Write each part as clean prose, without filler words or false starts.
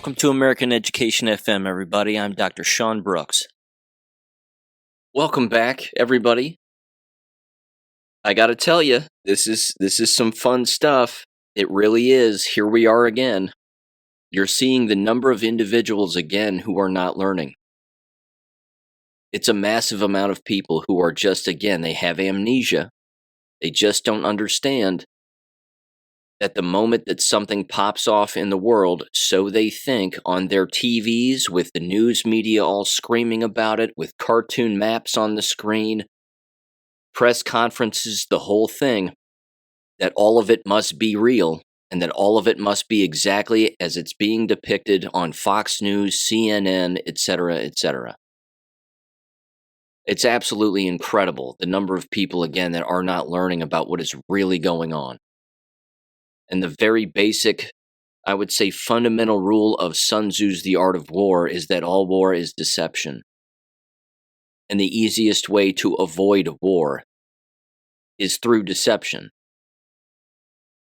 Welcome to American Education FM, everybody. I'm Dr. Sean Brooks. Welcome back, everybody. I gotta tell you, this is some fun stuff. It really is. Here we are again. You're seeing the number of individuals again who are not learning. It's a massive amount of people who are just, again, they have amnesia. They just don't understand that the moment that something pops off in the world, so they think, on their TVs, with the news media all screaming about it, with cartoon maps on the screen, press conferences, the whole thing, that all of it must be real, and that all of it must be exactly as it's being depicted on Fox News, CNN, etc., etc. It's absolutely incredible, the number of people, again, that are not learning about what is really going on. And the very basic, I would say, fundamental rule of Sun Tzu's The Art of War is that all war is deception. And the easiest way to avoid war is through deception.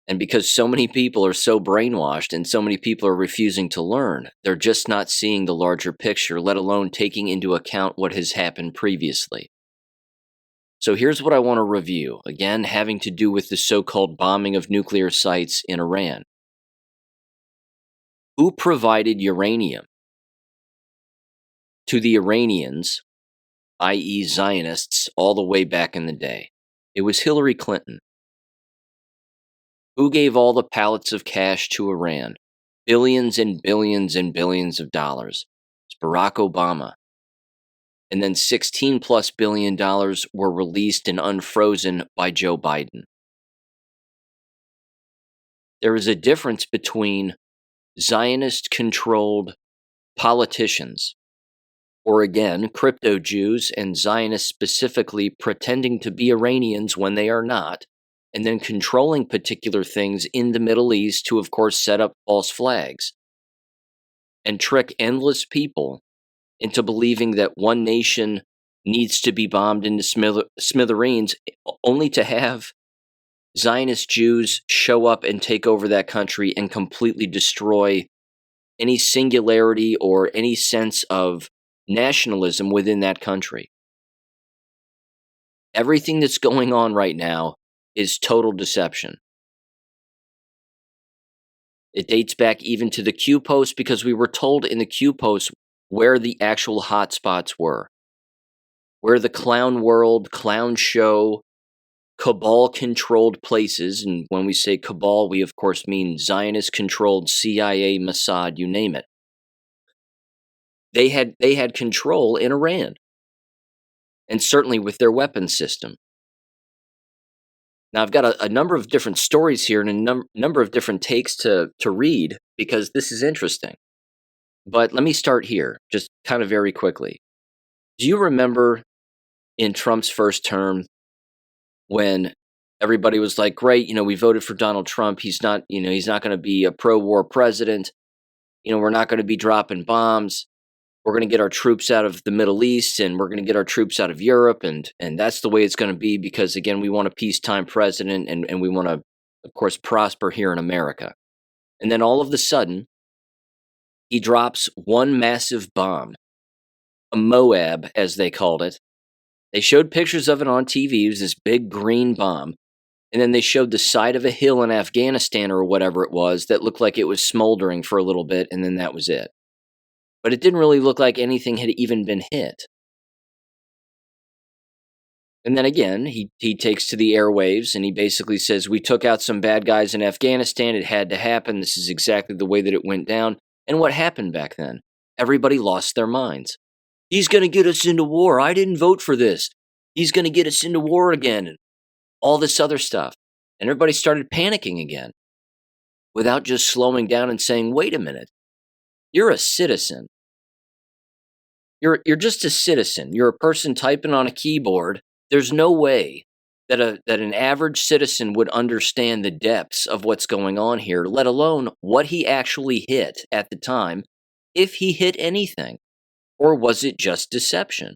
And because so many people are so brainwashed and so many people are refusing to learn, they're just not seeing the larger picture, let alone taking into account what has happened previously. So here's what I want to review, again, having to do with the so-called bombing of nuclear sites in Iran. Who provided uranium to the Iranians, i.e. Zionists, all the way back in the day? It was Hillary Clinton. Who gave all the pallets of cash to Iran? Billions and billions and billions of dollars. It's Barack Obama. And then $16+ billion were released and unfrozen by Joe Biden. There is a difference between Zionist-controlled politicians, or again, crypto Jews and Zionists specifically pretending to be Iranians when they are not, and then controlling particular things in the Middle East to, of course, set up false flags and trick endless people into believing that one nation needs to be bombed into smithereens, only to have Zionist Jews show up and take over that country and completely destroy any singularity or any sense of nationalism within that country. Everything that's going on right now is total deception. It dates back even to the Q post, because we were told in the Q post where the actual hotspots were, where the clown world, clown show, cabal-controlled places, and when we say cabal, we of course mean Zionist-controlled CIA, Mossad, you name it. They had control in Iran, and certainly with their weapons system. Now, I've got a number of different stories here and a number of different takes to read, because this is interesting. But let me start here, just kind of very quickly. Do you remember in Trump's first term when everybody was like, great, we voted for Donald Trump. He's not going to be a pro-war president. We're not going to be dropping bombs. We're going to get our troops out of the Middle East, and we're going to get our troops out of Europe, and that's the way it's going to be, because, again, we want a peacetime president, and we want to, of course, prosper here in America. And then all of a sudden, he drops one massive bomb, a Moab, as they called it. They showed pictures of it on TV. It was this big green bomb. And then they showed the side of a hill in Afghanistan or whatever it was that looked like it was smoldering for a little bit, and then that was it. But it didn't really look like anything had even been hit. And then again, he takes to the airwaves and he basically says, we took out some bad guys in Afghanistan. It had to happen. This is exactly the way that it went down. And what happened back then? Everybody lost their minds. He's going to get us into war. I didn't vote for this. He's going to get us into war again. And all this other stuff. And everybody started panicking again, without just slowing down and saying, wait a minute. You're a citizen. You're just a citizen. You're a person typing on a keyboard. There's no way that an average citizen would understand the depths of what's going on here, let alone what he actually hit at the time, if he hit anything. Or was it just deception?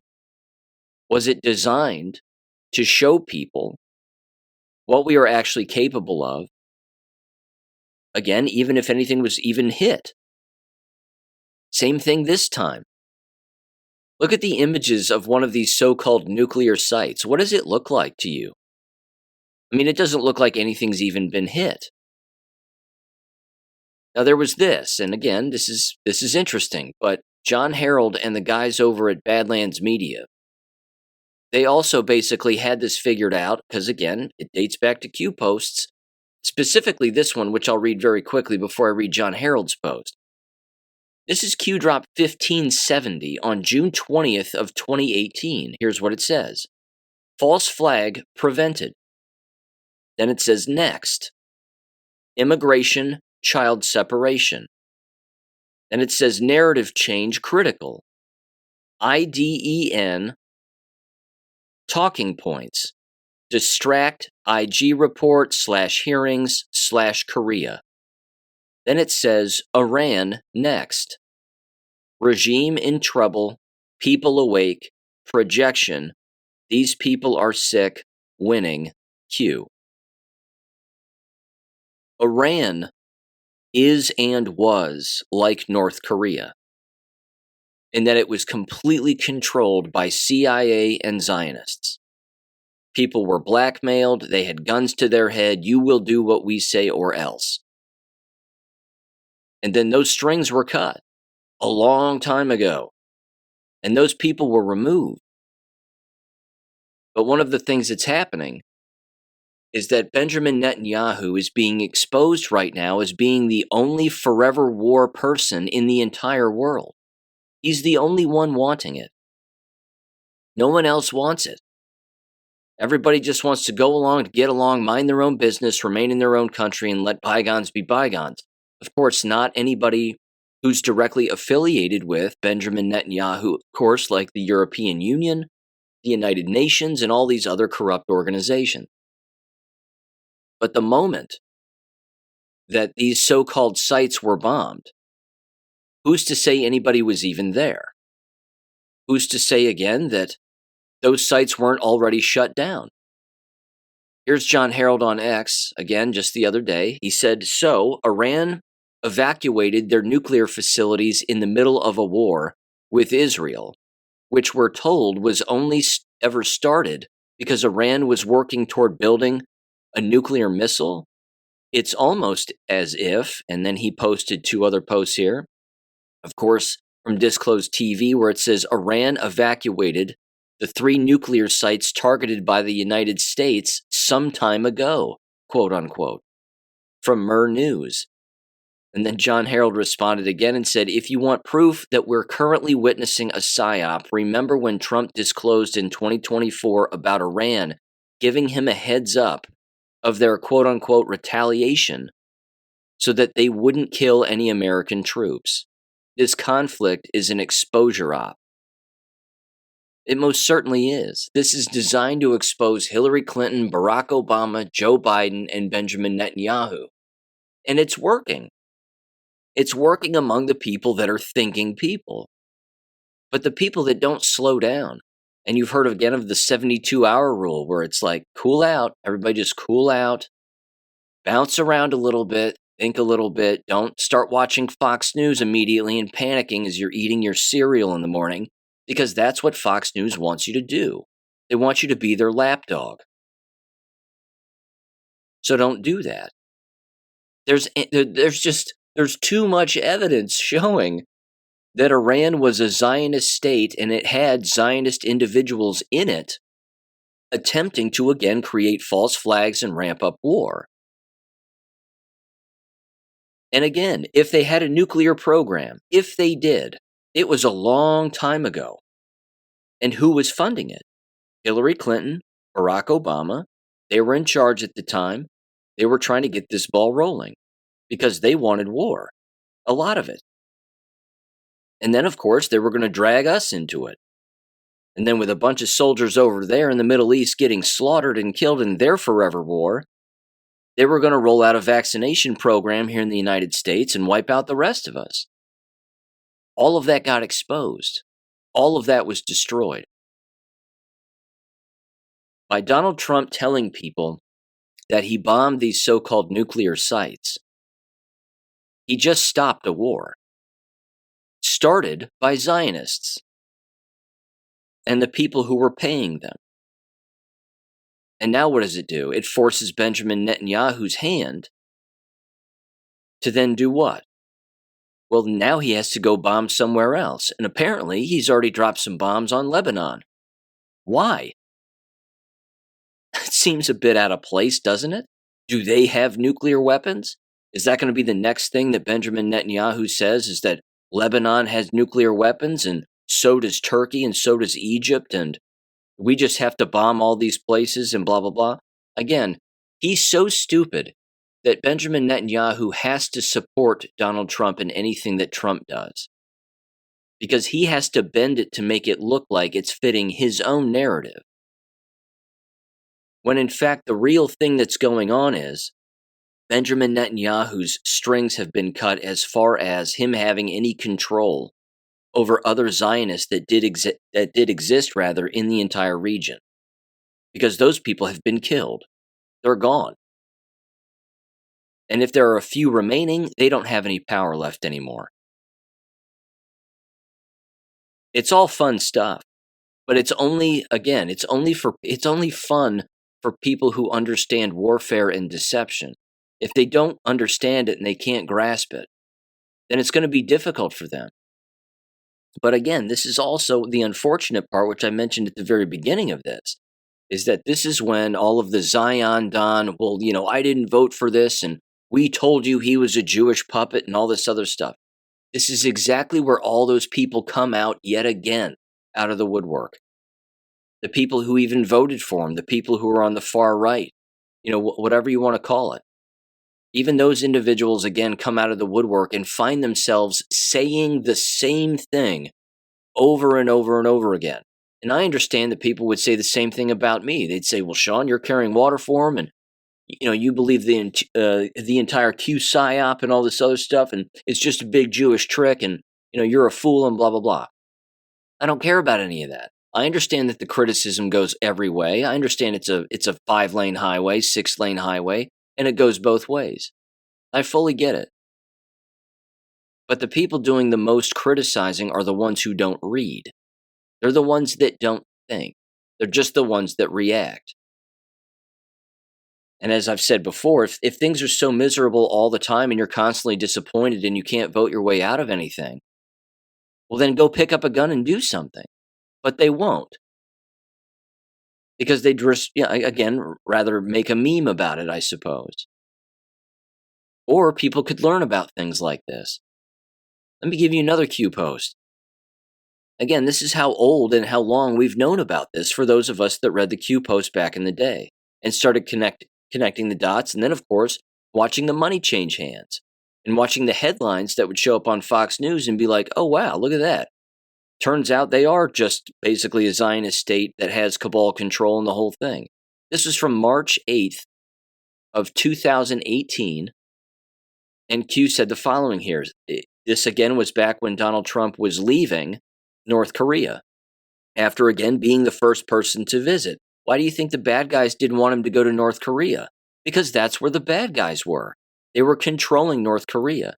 Was it designed to show people what we are actually capable of? Again, even if anything was even hit. Same thing this time. Look at the images of one of these so-called nuclear sites. What does it look like to you? I mean, it doesn't look like anything's even been hit. Now there was this, and again, this is interesting, but John Harold and the guys over at Badlands Media, they also basically had this figured out, because again, it dates back to Q posts, specifically this one, which I'll read very quickly before I read John Harold's post. This is Q Drop 1570 on June 20th of 2018. Here's what it says. False flag prevented. Then it says next. Immigration, child separation. Then it says narrative change critical. IDEN, talking points. Distract, IG report /hearings /Korea. Then it says Iran next. Regime in trouble, people awake, projection, these people are sick, winning, Q. Iran is and was like North Korea, in that it was completely controlled by CIA and Zionists. People were blackmailed, they had guns to their head, you will do what we say or else. And then those strings were cut a long time ago, and those people were removed. But one of the things that's happening is that Benjamin Netanyahu is being exposed right now as being the only forever war person in the entire world. He's the only one wanting it. No one else wants it. Everybody just wants to go along, get along, mind their own business, remain in their own country, and let bygones be bygones. Of course, not anybody who's directly affiliated with Benjamin Netanyahu, of course, like the European Union, the United Nations, and all these other corrupt organizations. But the moment that these so-called sites were bombed, who's to say anybody was even there? Who's to say again that those sites weren't already shut down? Here's John Harold on X, again, just the other day. He said, so Iran evacuated their nuclear facilities in the middle of a war with Israel, which we're told was only ever started because Iran was working toward building a nuclear missile. It's almost as if, and then he posted 2 other posts here, of course, from Disclosed TV, where it says Iran evacuated the 3 nuclear sites targeted by the United States some time ago, quote unquote, from Mer News. And then John Harold responded again and said, if you want proof that we're currently witnessing a psy-op, remember when Trump disclosed in 2024 about Iran giving him a heads up of their quote-unquote retaliation so that they wouldn't kill any American troops. This conflict is an exposure op. It most certainly is. This is designed to expose Hillary Clinton, Barack Obama, Joe Biden, and Benjamin Netanyahu. And it's working. It's working among the people that are thinking people. But the people that don't slow down, and you've heard again of the 72-hour rule where it's like, cool out, everybody just cool out, bounce around a little bit, think a little bit, don't start watching Fox News immediately and panicking as you're eating your cereal in the morning, because that's what Fox News wants you to do. They want you to be their lapdog. So don't do that. There's too much evidence showing that Iran was a Zionist state and it had Zionist individuals in it attempting to again create false flags and ramp up war. And again, if they had a nuclear program, if they did, it was a long time ago. And who was funding it? Hillary Clinton, Barack Obama. They were in charge at the time. They were trying to get this ball rolling because they wanted war, a lot of it. And then, of course, they were going to drag us into it. And then with a bunch of soldiers over there in the Middle East getting slaughtered and killed in their forever war, they were going to roll out a vaccination program here in the United States and wipe out the rest of us. All of that got exposed. All of that was destroyed. By Donald Trump telling people that he bombed these so-called nuclear sites, he just stopped a war. started by Zionists and the people who were paying them. And now what does it do? It forces Benjamin Netanyahu's hand to then do what? Well, now he has to go bomb somewhere else. And apparently he's already dropped some bombs on Lebanon. Why? It seems a bit out of place, doesn't it? Do they have nuclear weapons? Is that going to be the next thing that Benjamin Netanyahu says, is that Lebanon has nuclear weapons and so does Turkey and so does Egypt, and we just have to bomb all these places and blah, blah, blah? Again, he's so stupid that Benjamin Netanyahu has to support Donald Trump in anything that Trump does, because he has to bend it to make it look like it's fitting his own narrative. When in fact, the real thing that's going on is Benjamin Netanyahu's strings have been cut as far as him having any control over other Zionists that did exist in the entire region, because those people have been killed. They're gone. And if there are a few remaining, they don't have any power left anymore. It's all fun stuff, but it's only fun for people who understand warfare and deception. If they don't understand it and they can't grasp it, then it's going to be difficult for them. But again, this is also the unfortunate part, which I mentioned at the very beginning of this, is that this is when all of the Zion Don, well, I didn't vote for this, and we told you he was a Jewish puppet and all this other stuff. This is exactly where all those people come out yet again, out of the woodwork. The people who even voted for him, the people who are on the far right, whatever you want to call it. Even those individuals, again, come out of the woodwork and find themselves saying the same thing over and over and over again. And I understand that people would say the same thing about me. They'd say, well, Sean, you're carrying water for him, and you believe the entire Q psy-op and all this other stuff, and it's just a big Jewish trick, and you're a fool and blah, blah, blah. I don't care about any of that. I understand that the criticism goes every way. I understand it's a 5-lane highway, 6-lane highway, and it goes both ways. I fully get it. But the people doing the most criticizing are the ones who don't read. They're the ones that don't think. They're just the ones that react. And as I've said before, if things are so miserable all the time and you're constantly disappointed and you can't vote your way out of anything, well, then go pick up a gun and do something. But they won't. Because they'd just, again, rather make a meme about it, I suppose. Or people could learn about things like this. Let me give you another Q post. Again, this is how old and how long we've known about this for those of us that read the Q post back in the day and started connecting the dots, and then, of course, watching the money change hands and watching the headlines that would show up on Fox News and be like, oh, wow, look at that. Turns out they are just basically a Zionist state that has cabal control in the whole thing. This was from March 8th of 2018, and Q said the following here. This, again, was back when Donald Trump was leaving North Korea, after, again, being the first person to visit. Why do you think the bad guys didn't want him to go to North Korea? Because that's where the bad guys were. They were controlling North Korea.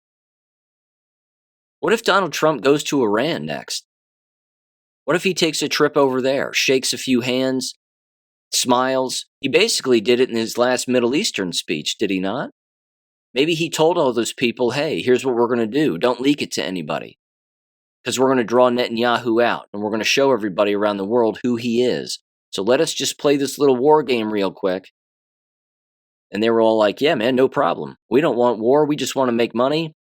What if Donald Trump goes to Iran next? What if he takes a trip over there, shakes a few hands, smiles? He basically did it in his last Middle Eastern speech, did he not? Maybe he told all those people, hey, here's what we're going to do. Don't leak it to anybody. Because we're going to draw Netanyahu out, and we're going to show everybody around the world who he is. So let us just play this little war game real quick. And they were all like, yeah, man, no problem. We don't want war. We just want to make money,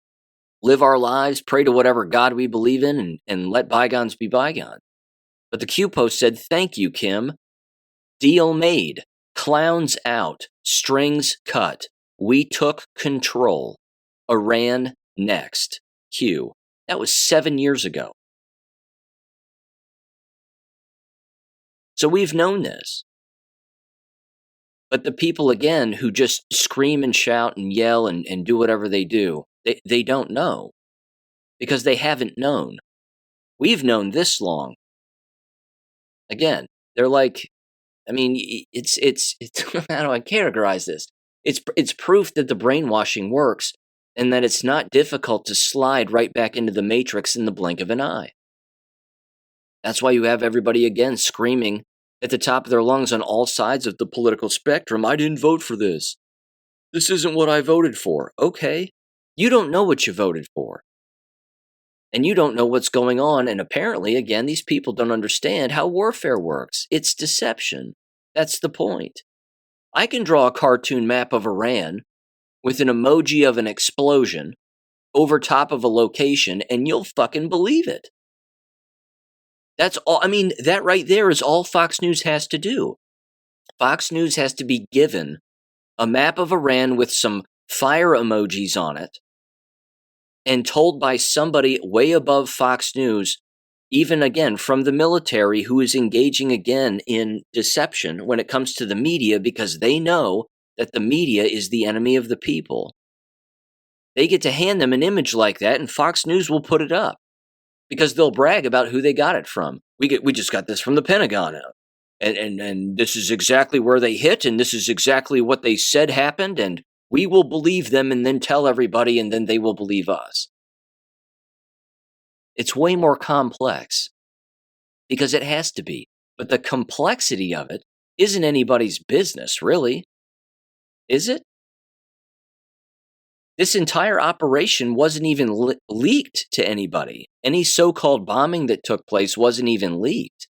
live our lives, pray to whatever God we believe in, and let bygones be bygones. But the Q post said, thank you, Kim. Deal made. Clowns out. Strings cut. We took control. Iran next. Q. That was 7 years ago. So we've known this. But the people, again, who just scream and shout and yell and do whatever they do, they don't know. Because they haven't known. We've known this long. Again, they're like, I mean, it's how do I categorize this? It's proof that the brainwashing works and that it's not difficult to slide right back into the matrix in the blink of an eye. That's why you have everybody again screaming at the top of their lungs on all sides of the political spectrum, I didn't vote for this. This isn't what I voted for. Okay, you don't know what you voted for. And you don't know what's going on, and apparently, again, these people don't understand how warfare works. It's deception. That's the point. I can draw a cartoon map of Iran with an emoji of an explosion over top of a location, and you'll fucking believe it. That's all. I mean, that right there is all Fox News has to do. Fox News has to be given a map of Iran with some fire emojis on it and told by somebody way above Fox News, even again from the military, who is engaging again in deception when it comes to the media, because they know that the media is the enemy of the people. They get to hand them an image like that, and Fox News will put it up because they'll brag about who they got it from. We just got this from the Pentagon, and this is exactly where they hit, and this is exactly what they said happened, and we will believe them and then tell everybody, and then they will believe us. It's way more complex because it has to be. But the complexity of it isn't anybody's business, really. Is it? This entire operation wasn't even leaked to anybody. Any so-called bombing that took place wasn't even leaked.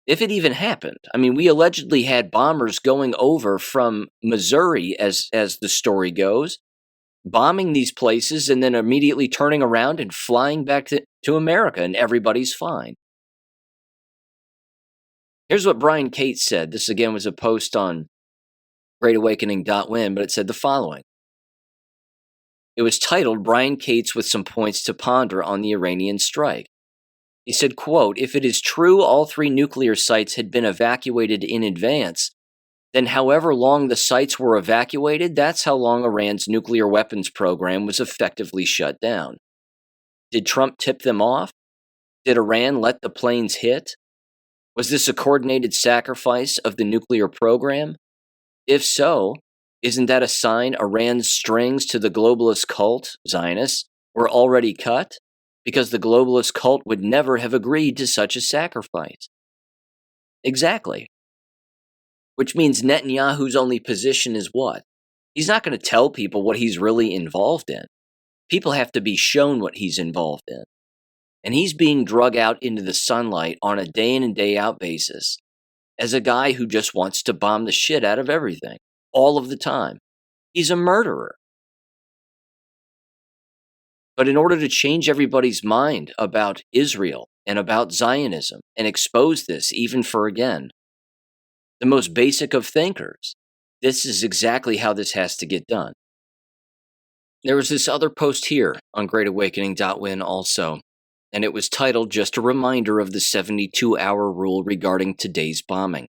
If it even happened. I mean, we allegedly had bombers going over from Missouri, as the story goes, bombing these places and then immediately turning around and flying back to America, and everybody's fine. Here's what Brian Cates said. This, again, was a post on greatawakening.win, but it said the following. It was titled, Brian Cates with some points to ponder on the Iranian strike. He said, quote, if it is true all 3 nuclear sites had been evacuated in advance, then however long the sites were evacuated, that's how long Iran's nuclear weapons program was effectively shut down. Did Trump tip them off? Did Iran let the planes hit? Was this a coordinated sacrifice of the nuclear program? If so, isn't that a sign Iran's strings to the globalist cult, Zionists, were already cut? Because the globalist cult would never have agreed to such a sacrifice. Exactly. Which means Netanyahu's only position is what? He's not going to tell people what he's really involved in. People have to be shown what he's involved in. And he's being drug out into the sunlight on a day in and day out basis as a guy who just wants to bomb the shit out of everything, all of the time. He's a murderer. But in order to change everybody's mind about Israel and about Zionism and expose this, even for, again, the most basic of thinkers, this is exactly how this has to get done. There was this other post here on greatawakening.win also, and it was titled, Just a Reminder of the 72-Hour Rule Regarding Today's Bombing.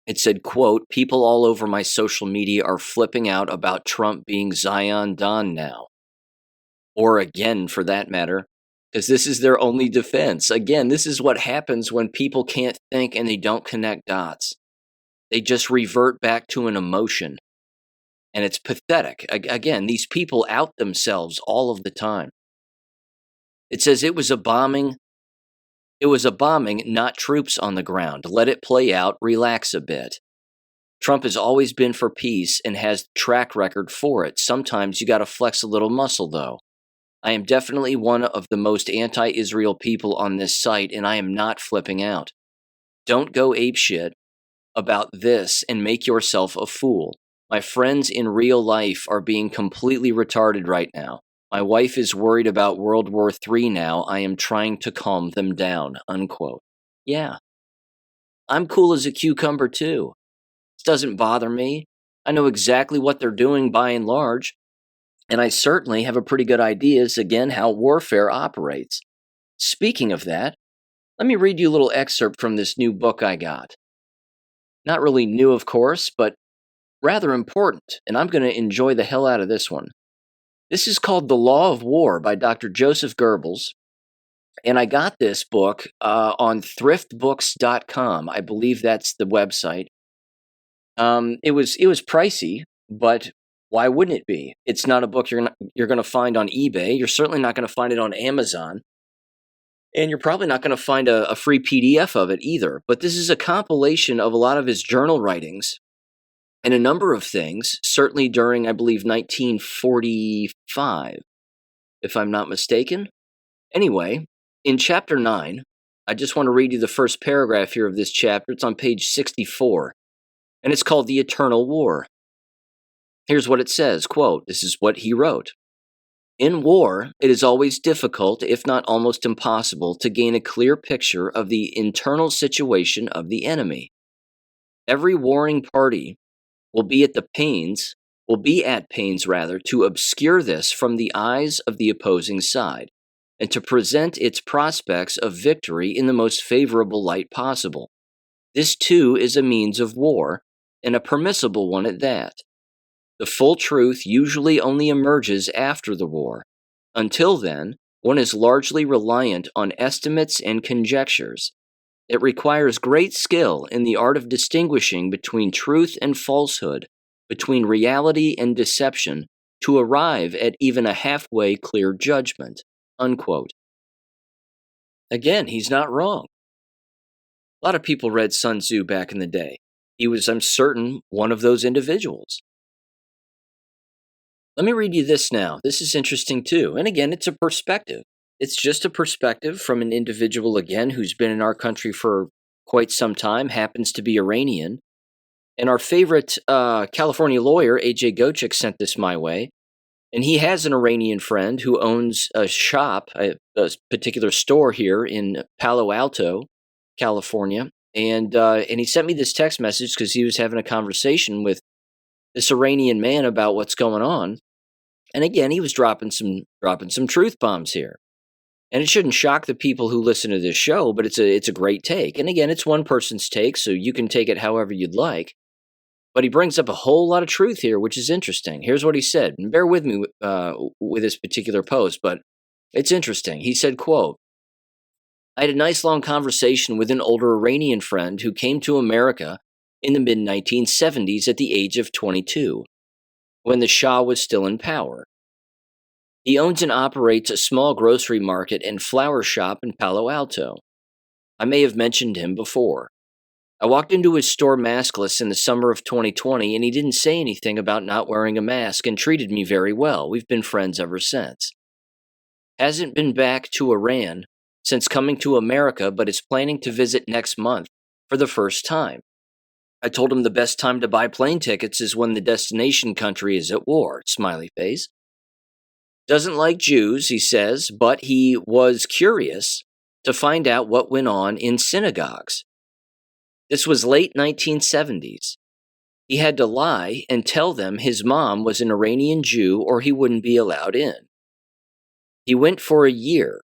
It said, quote, people all over my social media are flipping out about Trump being Zion Don now. Or again, for that matter, because this is their only defense. Again, this is what happens when people can't think and they don't connect dots. They just revert back to an emotion. And it's pathetic. Again, these people out themselves all of the time. It says it was a bombing. It was a bombing, not troops on the ground. Let it play out. Relax a bit. Trump has always been for peace and has track record for it. Sometimes you got to flex a little muscle, though. I am definitely one of the most anti-Israel people on this site, and I am not flipping out. Don't go apeshit about this and make yourself a fool. My friends in real life are being completely retarded right now. My wife is worried about World War III now. I am trying to calm them down, unquote. Yeah. I'm cool as a cucumber, too. This doesn't bother me. I know exactly what they're doing by and large. And I certainly have a pretty good idea, again, how warfare operates. Speaking of that, let me read you a little excerpt from this new book I got. Not really new, of course, but rather important, and I'm going to enjoy the hell out of this one. This is called The Law of War by Dr. Joseph Goebbels, and I got this book on thriftbooks.com. I believe that's the website. It was pricey, but Why wouldn't it be? It's not a book you're going to find on eBay. You're certainly not going to find it on Amazon. And you're probably not going to find a free PDF of it either. But this is a compilation of a lot of his journal writings and a number of things, certainly during, I believe, 1945, if I'm not mistaken. Anyway, in chapter 9, I just want to read you the first paragraph here of this chapter. It's on page 64, and it's called The Eternal War. Here's what it says, quote, this is what he wrote. In war, it is always difficult, if not almost impossible, to gain a clear picture of the internal situation of the enemy. Every warring party will be at pains to obscure this from the eyes of the opposing side, and to present its prospects of victory in the most favorable light possible. This too is a means of war, and a permissible one at that. The full truth usually only emerges after the war. Until then, one is largely reliant on estimates and conjectures. It requires great skill in the art of distinguishing between truth and falsehood, between reality and deception, to arrive at even a halfway clear judgment. Unquote. Again, he's not wrong. A lot of people read Sun Tzu back in the day. He was, I'm certain, one of those individuals. Let me read you this now. This is interesting too. And again, it's a perspective. It's just a perspective from an individual, again, who's been in our country for quite some time, happens to be Iranian. And our favorite California lawyer, A.J. Gochik, sent this my way. And he has an Iranian friend who owns a shop, a particular store here in Palo Alto, California. And he sent me this text message because he was having a conversation with this Iranian man about what's going on. And again, he was dropping some truth bombs here. And it shouldn't shock the people who listen to this show, but it's a great take. And again, it's one person's take, so you can take it however you'd like. But he brings up a whole lot of truth here, which is interesting. Here's what he said. And bear with me with this particular post, but it's interesting. He said, quote, I had a nice long conversation with an older Iranian friend who came to America in the mid-1970s at the age of 22, when the Shah was still in power. He owns and operates a small grocery market and flower shop in Palo Alto. I may have mentioned him before. I walked into his store maskless in the summer of 2020, and he didn't say anything about not wearing a mask and treated me very well. We've been friends ever since. Hasn't been back to Iran since coming to America, but is planning to visit next month for the first time. I told him the best time to buy plane tickets is when the destination country is at war, smiley face. Doesn't like Jews, he says, but he was curious to find out what went on in synagogues. This was late 1970s. He had to lie and tell them his mom was an Iranian Jew or he wouldn't be allowed in. He went for a year.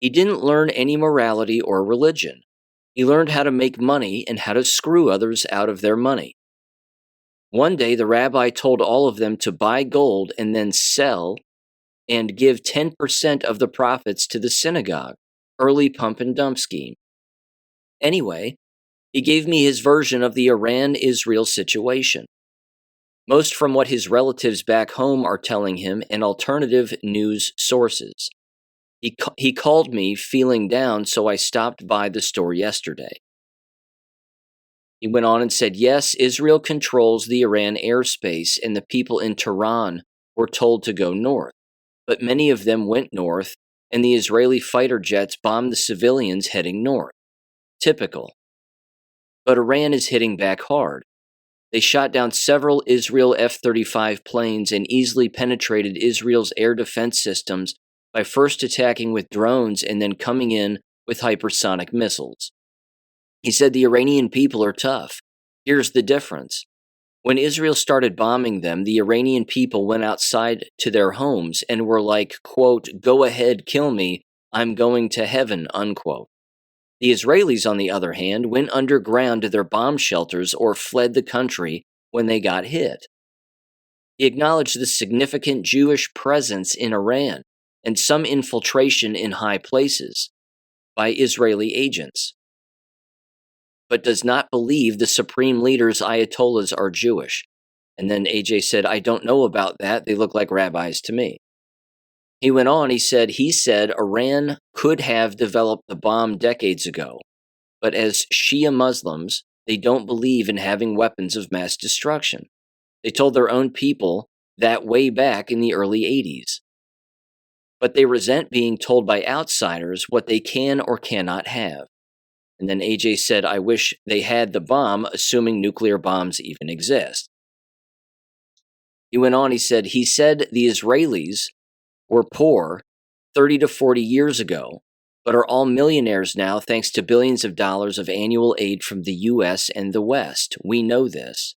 He didn't learn any morality or religion. He learned how to make money and how to screw others out of their money. One day, the rabbi told all of them to buy gold and then sell and give 10% of the profits to the synagogue, early pump and dump scheme. Anyway, he gave me his version of the Iran-Israel situation. Most from what his relatives back home are telling him and alternative news sources. He called me feeling down, so I stopped by the store yesterday. He went on and said, yes, Israel controls the Iran airspace and the people in Tehran were told to go north. But many of them went north, and the Israeli fighter jets bombed the civilians heading north. Typical. But Iran is hitting back hard. They shot down several Israel F-35 planes and easily penetrated Israel's air defense systems by first attacking with drones and then coming in with hypersonic missiles. He said the Iranian people are tough. Here's the difference. When Israel started bombing them, the Iranian people went outside to their homes and were like, quote, go ahead, kill me, I'm going to heaven, unquote. The Israelis, on the other hand, went underground to their bomb shelters or fled the country when they got hit. He acknowledged the significant Jewish presence in Iran and some infiltration in high places by Israeli agents, but does not believe the supreme leaders, Ayatollahs, are Jewish. And then AJ said, I don't know about that. They look like rabbis to me. He went on, he said Iran could have developed the bomb decades ago, but as Shia Muslims, they don't believe in having weapons of mass destruction. They told their own people that way back in the early 80s. But they resent being told by outsiders what they can or cannot have. And then AJ said, I wish they had the bomb, assuming nuclear bombs even exist. He went on, he said the Israelis were poor 30 to 40 years ago, but are all millionaires now thanks to billions of dollars of annual aid from the U.S. and the West. We know this.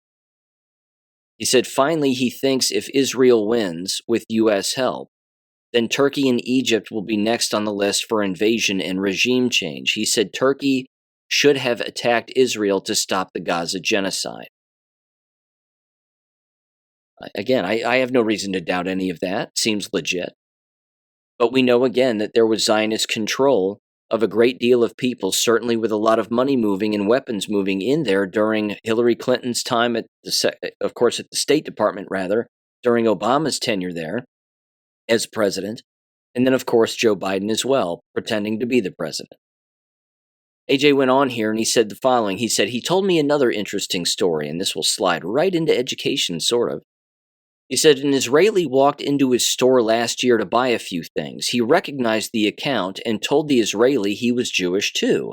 He said, finally, he thinks if Israel wins with U.S. help, then Turkey and Egypt will be next on the list for invasion and regime change. He said Turkey should have attacked Israel to stop the Gaza genocide. Again, I have no reason to doubt any of that. Seems legit. But we know again that there was Zionist control of a great deal of people, certainly with a lot of money moving and weapons moving in there during Hillary Clinton's time at the State Department, during Obama's tenure there as president, and then, of course, Joe Biden as well, pretending to be the president. AJ went on here and he said the following. He said, he told me another interesting story, and this will slide right into education, sort of. He said, an Israeli walked into his store last year to buy a few things. He recognized the account and told the Israeli he was Jewish too.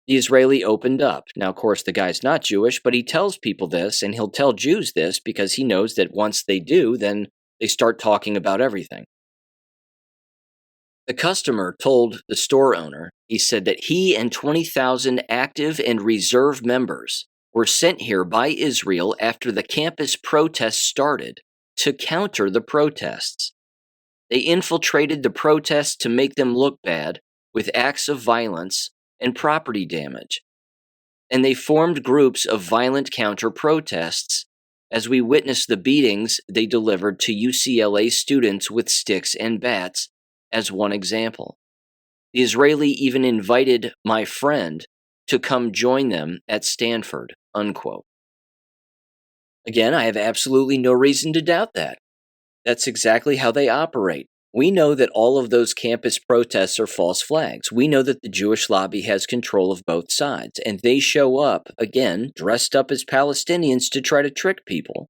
The Israeli opened up. Now, of course, the guy's not Jewish, but he tells people this, and he'll tell Jews this because he knows that once they do, then they start talking about everything. The customer told the store owner, he said that he and 20,000 active and reserve members were sent here by Israel after the campus protests started to counter the protests. They infiltrated the protests to make them look bad with acts of violence and property damage. And they formed groups of violent counter-protests as we witnessed the beatings they delivered to UCLA students with sticks and bats as one example. The Israeli even invited my friend to come join them at Stanford, unquote. Again, I have absolutely no reason to doubt that. That's exactly how they operate. We know that all of those campus protests are false flags. We know that the Jewish lobby has control of both sides, and they show up, again, dressed up as Palestinians to try to trick people.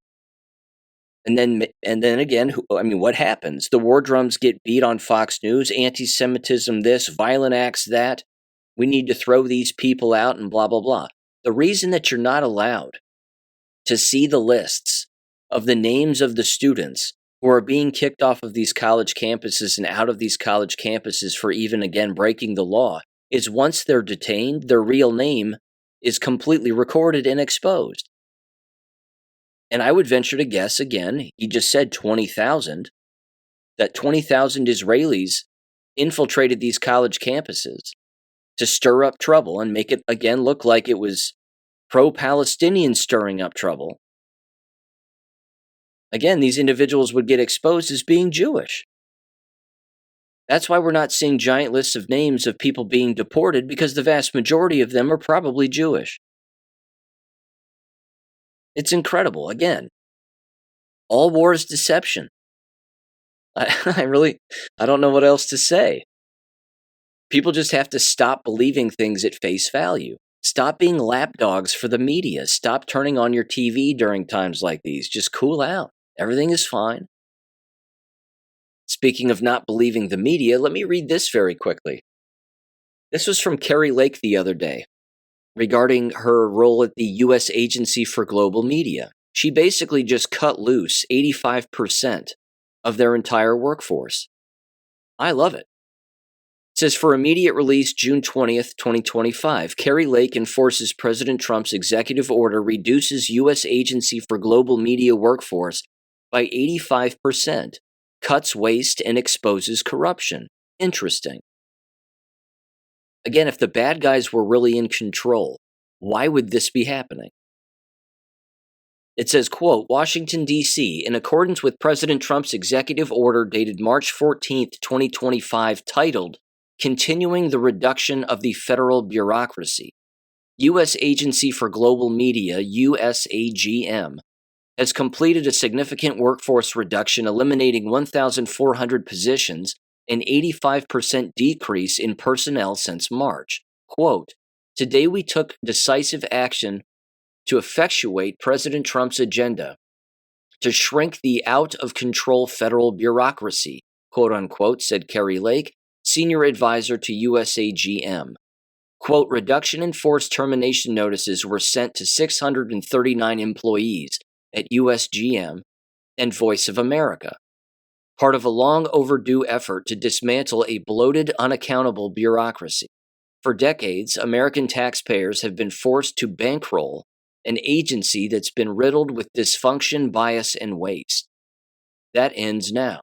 And then again, what happens? The war drums get beat on Fox News, anti-Semitism this, violent acts that. We need to throw these people out and blah, blah, blah. The reason that you're not allowed to see the lists of the names of the students who are being kicked off of these college campuses and out of these college campuses for even, again, breaking the law is once they're detained, their real name is completely recorded and exposed. And I would venture to guess, again, he just said 20,000, that 20,000 Israelis infiltrated these college campuses to stir up trouble and make it, again, look like it was pro-Palestinian stirring up trouble. Again, these individuals would get exposed as being Jewish. That's why we're not seeing giant lists of names of people being deported, because the vast majority of them are probably Jewish. It's incredible. Again, all war is deception. I don't know what else to say. People just have to stop believing things at face value. Stop being lapdogs for the media. Stop turning on your TV during times like these. Just cool out. Everything is fine. Speaking of not believing the media, let me read this very quickly. This was from Kari Lake the other day regarding her role at the U.S. Agency for Global Media. She basically just cut loose 85% of their entire workforce. I love it. It says, for immediate release June 20th, 2025, Kari Lake enforces President Trump's executive order reduces U.S. Agency for Global Media workforce by 85%, cuts waste, and exposes corruption. Interesting. Again, if the bad guys were really in control, why would this be happening? It says, quote, Washington, D.C., in accordance with President Trump's executive order dated March 14th, 2025, titled, Continuing the Reduction of the Federal Bureaucracy, U.S. Agency for Global Media, USAGM, has completed a significant workforce reduction, eliminating 1,400 positions, an 85% decrease in personnel since March. Quote, "Today we took decisive action to effectuate President Trump's agenda to shrink the out-of-control federal bureaucracy," quote unquote, said Kari Lake, senior advisor to USAGM. Quote, "Reduction in force termination notices were sent to 639 employees at USGM and Voice of America, part of a long overdue effort to dismantle a bloated, unaccountable bureaucracy. For decades, American taxpayers have been forced to bankroll an agency that's been riddled with dysfunction, bias, and waste. That ends now.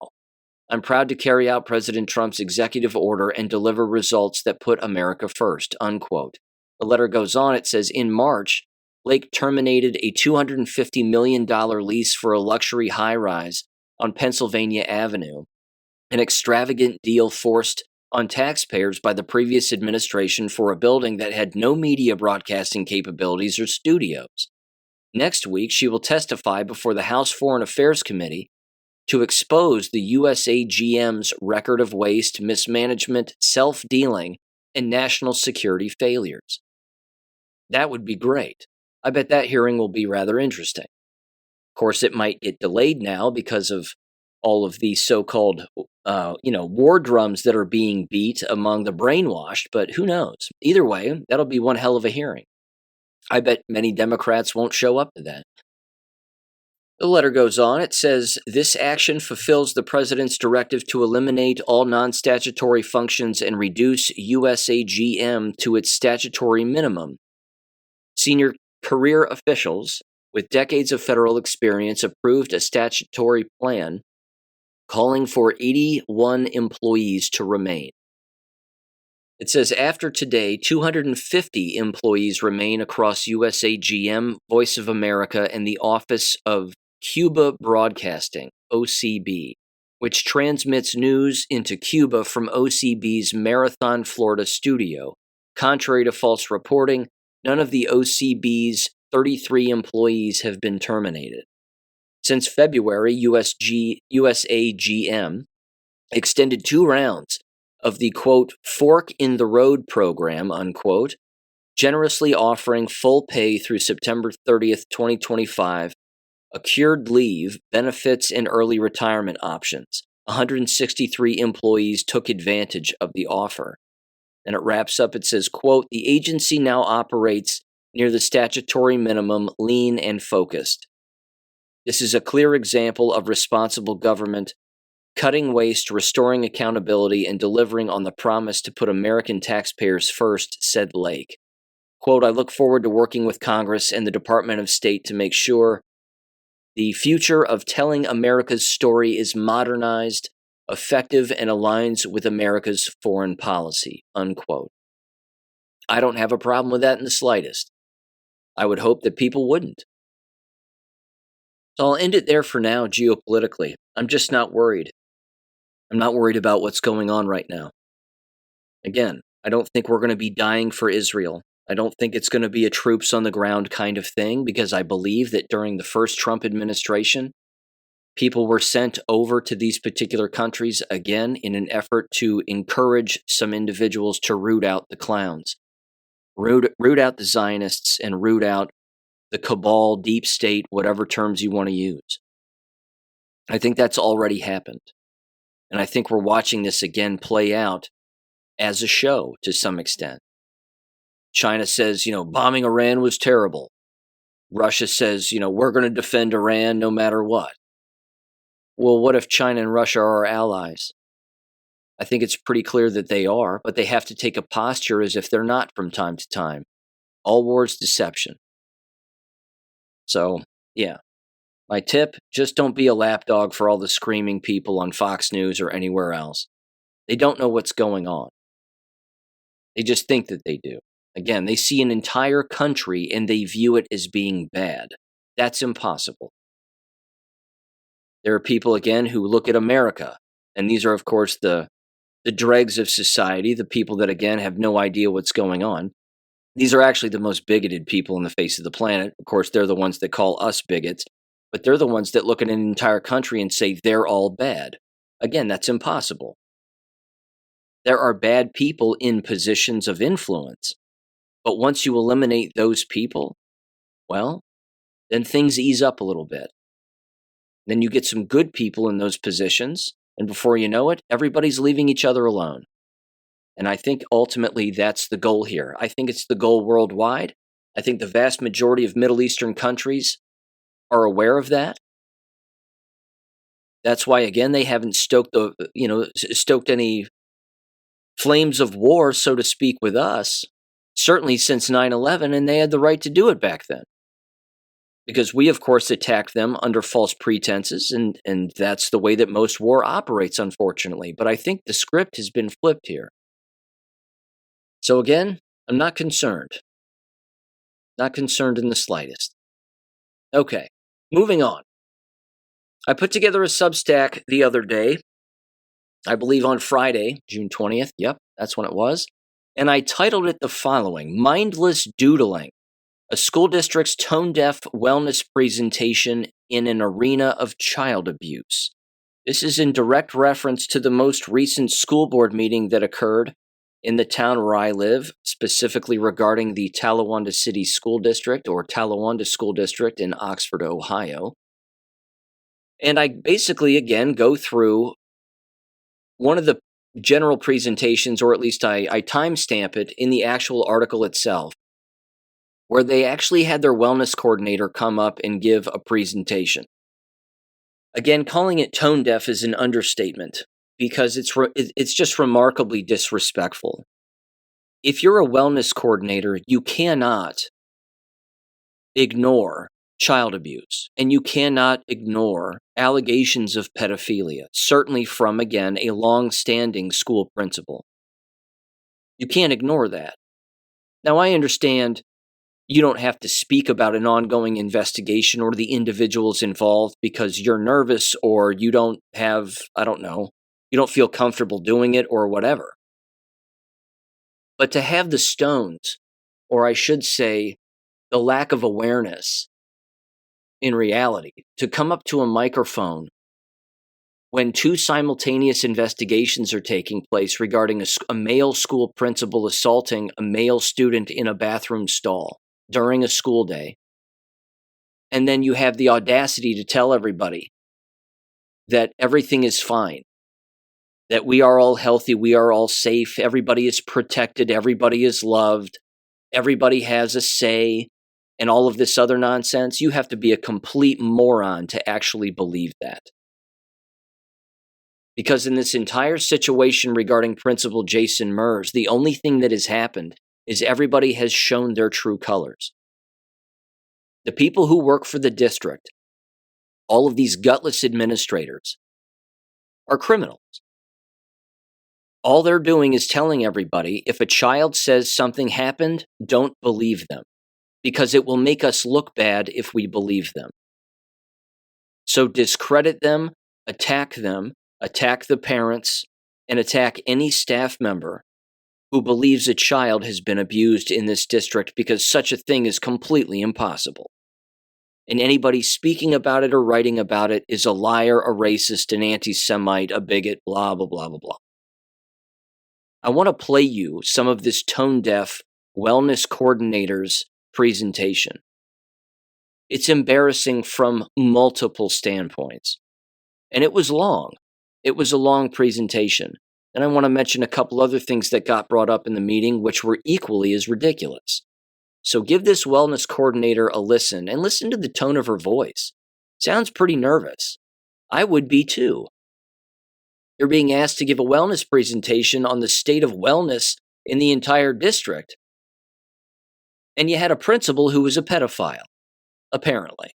I'm proud to carry out President Trump's executive order and deliver results that put America first," unquote. The letter goes on, it says, in March, Lake terminated a $250 million lease for a luxury high-rise on Pennsylvania Avenue, an extravagant deal forced on taxpayers by the previous administration for a building that had no media broadcasting capabilities or studios. Next week, she will testify before the House Foreign Affairs Committee to expose the USAGM's record of waste, mismanagement, self-dealing, and national security failures. That would be great. I bet that hearing will be rather interesting. Of course, it might get delayed now because of all of these so-called, war drums that are being beat among the brainwashed, but who knows? Either way, that'll be one hell of a hearing. I bet many Democrats won't show up to that. The letter goes on, it says, "This action fulfills the president's directive to eliminate all non-statutory functions and reduce USAGM to its statutory minimum. Senior career officials with decades of federal experience approved a statutory plan calling for 81 employees to remain." It says, after today, 250 employees remain across USAGM, Voice of America, and the Office of Cuba Broadcasting, OCB, which transmits news into Cuba from OCB's Marathon, Florida studio. Contrary to false reporting, none of the OCB's 33 employees have been terminated. Since February, USAGM extended 2 rounds of the, quote, "fork in the road program," unquote, generously offering full pay through September 30th, 2025, accrued leave, benefits, and early retirement options. 163 employees took advantage of the offer. And it wraps up, it says, quote, "The agency now operates near the statutory minimum, lean and focused. This is a clear example of responsible government, cutting waste, restoring accountability, and delivering on the promise to put American taxpayers first," said Lake. Quote, "I look forward to working with Congress and the Department of State to make sure the future of telling America's story is modernized, effective, and aligns with America's foreign policy," unquote. I don't have a problem with that in the slightest. I would hope that people wouldn't. So I'll end it there for now geopolitically. I'm just not worried. I'm not worried about what's going on right now. Again, I don't think we're going to be dying for Israel. I don't think it's going to be a troops on the ground kind of thing, because I believe that during the first Trump administration, people were sent over to these particular countries, again, in an effort to encourage some individuals to root out the clowns, root out the Zionists, and root out the cabal, deep state, whatever terms you want to use. I think that's already happened. And I think we're watching this again play out as a show to some extent. China says, bombing Iran was terrible. Russia says, we're going to defend Iran no matter what. Well, what if China and Russia are our allies? I think it's pretty clear that they are, but they have to take a posture as if they're not from time to time. All war's deception. So, yeah. My tip, just don't be a lapdog for all the screaming people on Fox News or anywhere else. They don't know what's going on. They just think that they do. Again, they see an entire country and they view it as being bad. That's impossible. There are people, again, who look at America, and these are, of course, the dregs of society, the people that, again, have no idea what's going on. These are actually the most bigoted people on the face of the planet. Of course, they're the ones that call us bigots. but they're the ones that look at an entire country and say they're all bad. Again, that's impossible. There are bad people in positions of influence, but once you eliminate those people, well, then things ease up a little bit. Then you get some good people in those positions, and before you know it, everybody's leaving each other alone. And I think ultimately that's the goal here. I think it's the goal worldwide. I think the vast majority of Middle Eastern countries are aware of that. That's why, again, they haven't stoked any flames of war, so to speak, with us, certainly since 9/11, and they had the right to do it back then. Because we, of course, attacked them under false pretenses, and that's the way that most war operates, unfortunately. But I think the script has been flipped here. So again, I'm not concerned. Not concerned in the slightest. Okay, moving on. I put together a Substack the other day, I believe on Friday, June 20th. Yep, that's when it was. And I titled it the following: Mindless Doodling, a school district's tone-deaf wellness presentation in an arena of child abuse. This is in direct reference to the most recent school board meeting that occurred in the town where I live, specifically regarding the Talawanda City School District, or Talawanda School District in Oxford, Ohio. And I basically, again, go through one of the general presentations, or at least I timestamp it in the actual article itself, where they actually had their wellness coordinator come up and give a presentation. Again, calling it tone deaf is an understatement, because it's just remarkably disrespectful. If you're a wellness coordinator, you cannot ignore child abuse, and you cannot ignore allegations of pedophilia, certainly from, again, a long-standing school principal. You can't ignore that. Now, I understand you don't have to speak about an ongoing investigation or the individuals involved because you're nervous, or you don't have, you don't feel comfortable doing it, or whatever. But to have the stones, or I should say, the lack of awareness in reality, to come up to a microphone when two simultaneous investigations are taking place regarding a male school principal assaulting a male student in a bathroom stall during a school day, and then you have the audacity to tell everybody that everything is fine, that we are all healthy, we are all safe, everybody is protected, everybody is loved, everybody has a say, and all of this other nonsense. You have to be a complete moron to actually believe that. Because in this entire situation regarding Principal Jason Mers, the only thing that has happened is everybody has shown their true colors. The people who work for the district, all of these gutless administrators, are criminals. All they're doing is telling everybody, if a child says something happened, don't believe them, because it will make us look bad if we believe them. So discredit them, attack the parents, and attack any staff member who believes a child has been abused in this district, because such a thing is completely impossible. And anybody speaking about it or writing about it is a liar, a racist, an anti-Semite, a bigot, blah, blah, blah, blah, blah. I want to play you some of this tone-deaf wellness coordinator's presentation. It's embarrassing from multiple standpoints. And it was long. It was a long presentation. And I want to mention a couple other things that got brought up in the meeting, which were equally as ridiculous. So give this wellness coordinator a listen, and listen to the tone of her voice. Sounds pretty nervous. I would be too. You're being asked to give a wellness presentation on the state of wellness in the entire district. And you had a principal who was a pedophile, apparently.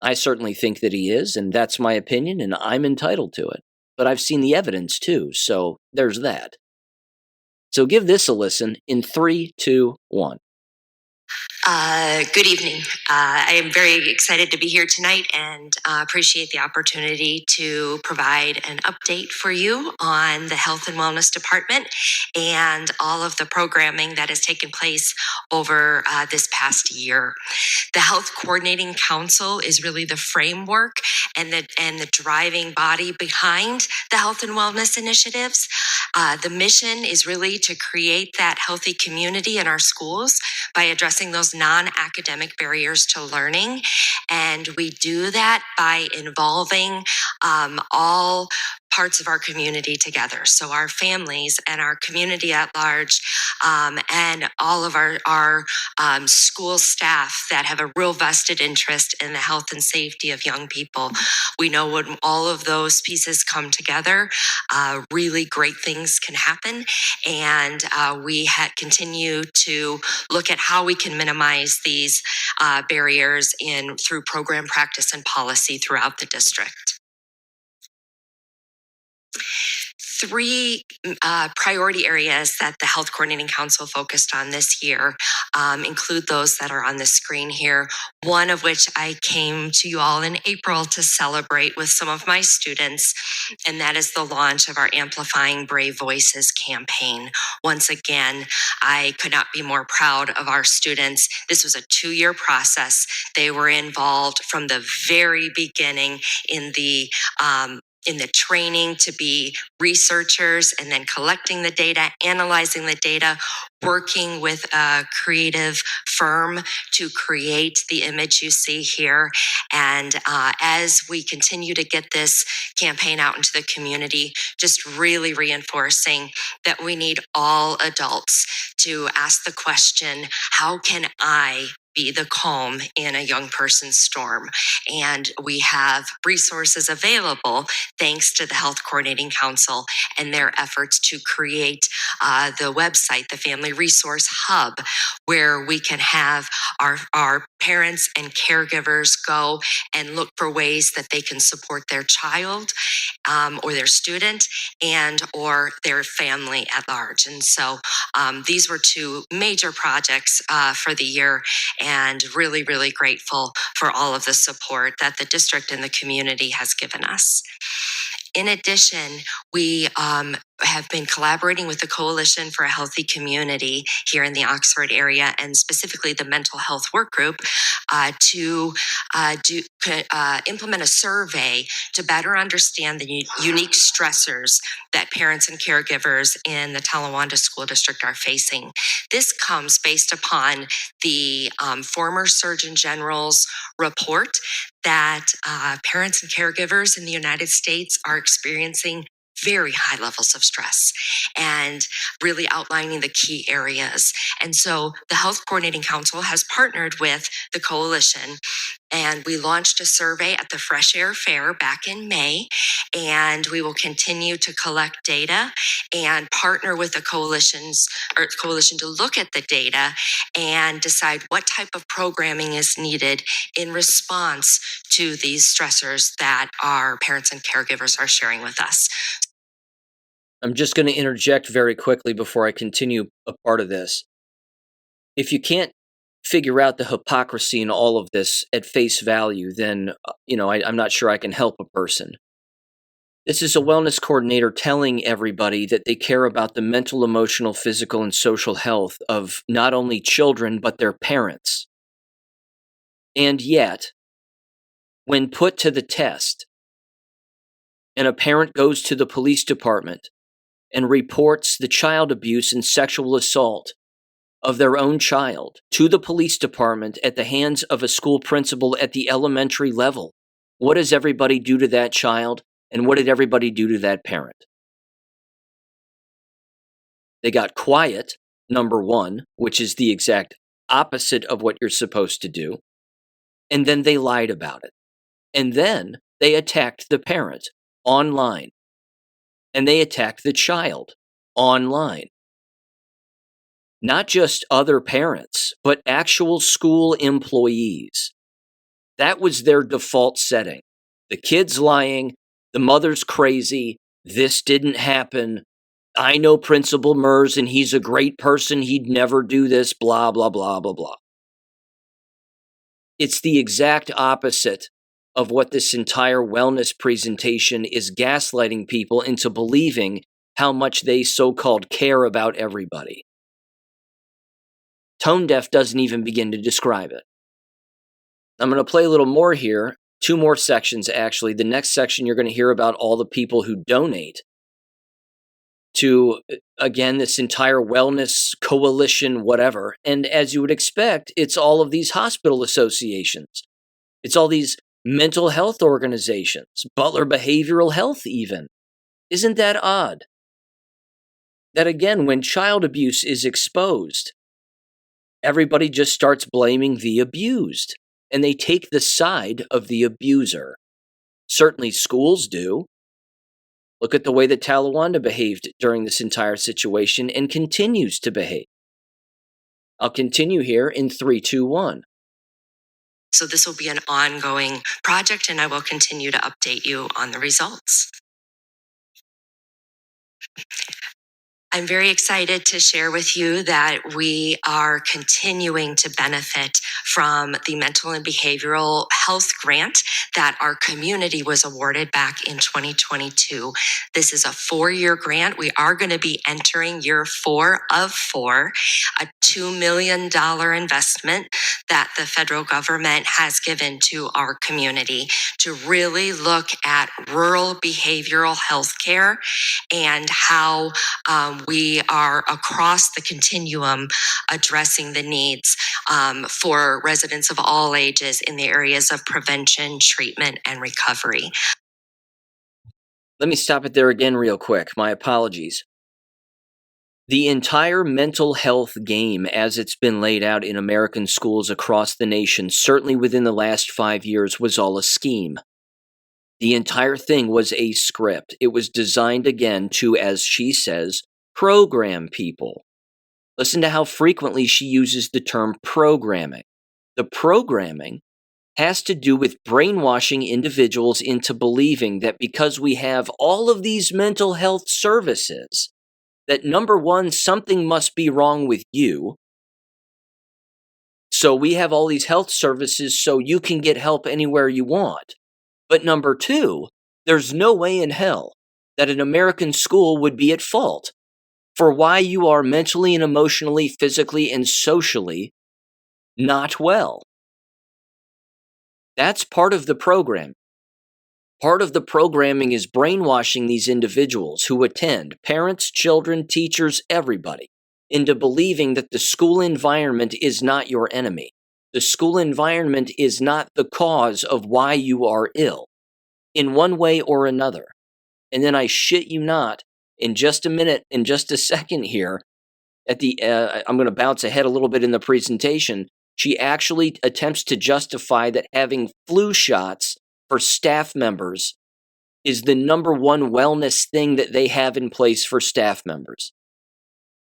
I certainly think that he is, and that's my opinion, and I'm entitled to it. But I've seen the evidence too, so there's that. So give this a listen in 3, 2, 1. Good evening. I am very excited to be here tonight and appreciate the opportunity to provide an update for you on the Health and Wellness Department and all of the programming that has taken place over this past year. The Health Coordinating Council is really the framework and the driving body behind the health and wellness initiatives. The mission is really to create that healthy community in our schools by addressing those non-academic barriers to learning. And we do that by involving all parts of our community together. So our families and our community at large, and all of our school staff that have a real vested interest in the health and safety of young people. We know when all of those pieces come together, really great things can happen. And we continue to look at how we can minimize these barriers through program practice and policy throughout the district. Three priority areas that the Health Coordinating Council focused on this year include those that are on the screen here, one of which I came to you all in April to celebrate with some of my students, and that is the launch of our Amplifying Brave Voices campaign. Once again, I could not be more proud of our students. This was a 2-year process. They were involved from the very beginning in the training to be researchers and then collecting the data, analyzing the data, working with a creative firm to create the image you see here. And as we continue to get this campaign out into the community, just really reinforcing that we need all adults to ask the question, how can I be the calm in a young person's storm? And we have resources available thanks to the Health Coordinating Council and their efforts to create the website, the Family Resource Hub, where we can have our parents and caregivers go and look for ways that they can support their child or their student and or their family at large. And so these were 2 major projects for the year, and really, really grateful for all of the support that the district and the community has given us. In addition, we have been collaborating with the Coalition for a Healthy Community here in the Oxford area, and specifically the Mental Health Work Group, to implement a survey to better understand the unique stressors that parents and caregivers in the Talawanda School District are facing. This comes based upon the former Surgeon General's report that parents and caregivers in the United States are experiencing very high levels of stress, and really outlining the key areas. And so the Health Coordinating Council has partnered with the coalition, and we launched a survey at the Fresh Air Fair back in May, and we will continue to collect data and partner with the coalition to look at the data and decide what type of programming is needed in response to these stressors that our parents and caregivers are sharing with us. I'm just going to interject very quickly before I continue a part of this. If you can't figure out the hypocrisy in all of this at face value, then, I'm not sure I can help a person. This is a wellness coordinator telling everybody that they care about the mental, emotional, physical, and social health of not only children, but their parents. And yet, when put to the test, and a parent goes to the police department and reports the child abuse and sexual assault of their own child to the police department at the hands of a school principal at the elementary level, what does everybody do to that child? And what did everybody do to that parent? They got quiet, number one, which is the exact opposite of what you're supposed to do. And then they lied about it. And then they attacked the parent online. And they attacked the child online. Not just other parents, but actual school employees. That was their default setting. The kid's lying, the mother's crazy, this didn't happen, I know Principal Mers and he's a great person, he'd never do this, blah, blah, blah, blah, blah. It's the exact opposite of what this entire wellness presentation is gaslighting people into believing how much they so-called care about everybody. Tone deaf doesn't even begin to describe it. I'm going to play a little more here. 2 more sections, actually. The next section, you're going to hear about all the people who donate to, again, this entire wellness coalition, whatever. And as you would expect, it's all of these hospital associations. It's all these mental health organizations, Butler Behavioral Health even. Isn't that odd? That again, when child abuse is exposed, everybody just starts blaming the abused, and they take the side of the abuser. Certainly schools do. Look at the way that Talawanda behaved during this entire situation and continues to behave. I'll continue here in 3, 2, 1. So this will be an ongoing project, and I will continue to update you on the results. I'm very excited to share with you that we are continuing to benefit from the mental and behavioral health grant that our community was awarded back in 2022. This is a 4-year grant. We are going to be entering year 4 of 4, a $2 million investment that the federal government has given to our community to really look at rural behavioral health care and how we are across the continuum addressing the needs for residents of all ages in the areas of prevention, treatment, and recovery. Let me stop it there again real quick. My apologies. The entire mental health game as it's been laid out in American schools across the nation, certainly within the last 5 years, was all a scheme. The entire thing was a script. It was designed again to, as she says, program people. Listen to how frequently she uses the term programming. The programming has to do with brainwashing individuals into believing that because we have all of these mental health services, that number one, something must be wrong with you. So we have all these health services so you can get help anywhere you want. But number two, there's no way in hell that an American school would be at fault for why you are mentally and emotionally, physically, and socially not well. That's part of the program. Part of the programming is brainwashing these individuals who attend, parents, children, teachers, everybody, into believing that the school environment is not your enemy. The school environment is not the cause of why you are ill, in one way or another. And then I shit you not, in just a minute, in just a second here, I'm going to bounce ahead a little bit in the presentation. She actually attempts to justify that having flu shots for staff members is the number one wellness thing that they have in place for staff members.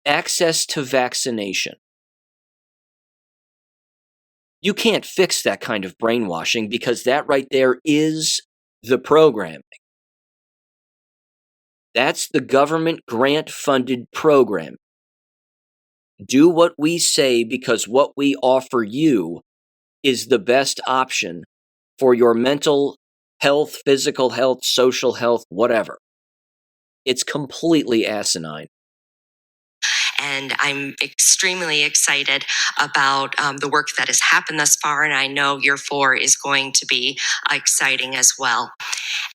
Access to vaccination. You can't fix that kind of brainwashing because that right there is the programming. That's the government grant-funded program. Do what we say because what we offer you is the best option for your mental health, physical health, social health, whatever. It's completely asinine. And I'm extremely excited about the work that has happened thus far. And I know year 4 is going to be exciting as well.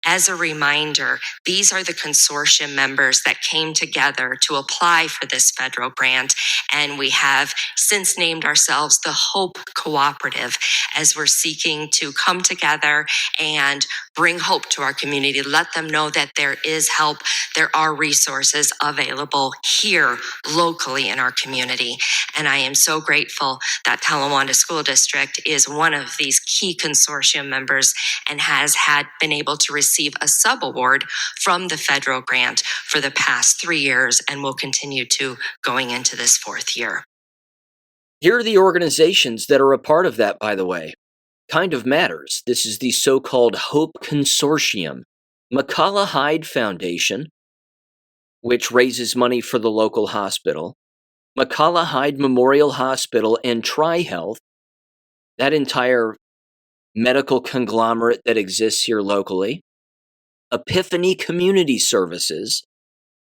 As a reminder, these are the consortium members that came together to apply for this federal grant. And we have since named ourselves the Hope Cooperative as we're seeking to come together and bring hope to our community, let them know that there is help, there are resources available here locally in our community. And I am so grateful that Talawanda School District is one of these key consortium members and has been able to receive a sub-award from the federal grant for the past 3 years and will continue to going into this 4th year. Here are the organizations that are a part of that, by the way. Kind of matters. This is the so-called Hope Consortium. McCullough Hyde Foundation, which raises money for the local hospital. McCullough Hyde Memorial Hospital and TriHealth, that entire medical conglomerate that exists here locally, Epiphany Community Services,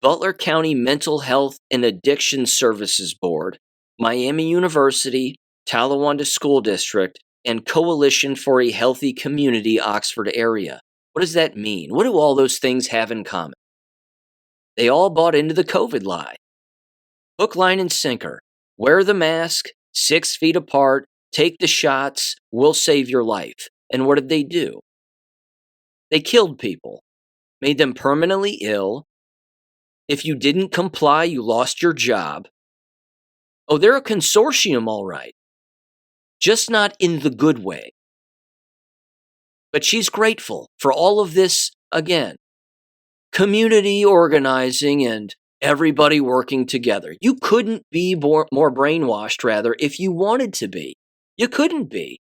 Butler County Mental Health and Addiction Services Board, Miami University, Talawanda School District, and Coalition for a Healthy Community, Oxford area. What does that mean? What do all those things have in common? They all bought into the COVID lie. Hook, line, and sinker. Wear the mask, 6 feet apart, take the shots, we'll save your life. And what did they do? They killed people, made them permanently ill. If you didn't comply, you lost your job. Oh, they're a consortium, all right. Just not in the good way. But she's grateful for all of this, again, community organizing and everybody working together. You couldn't be more brainwashed, rather, if you wanted to be. You couldn't be.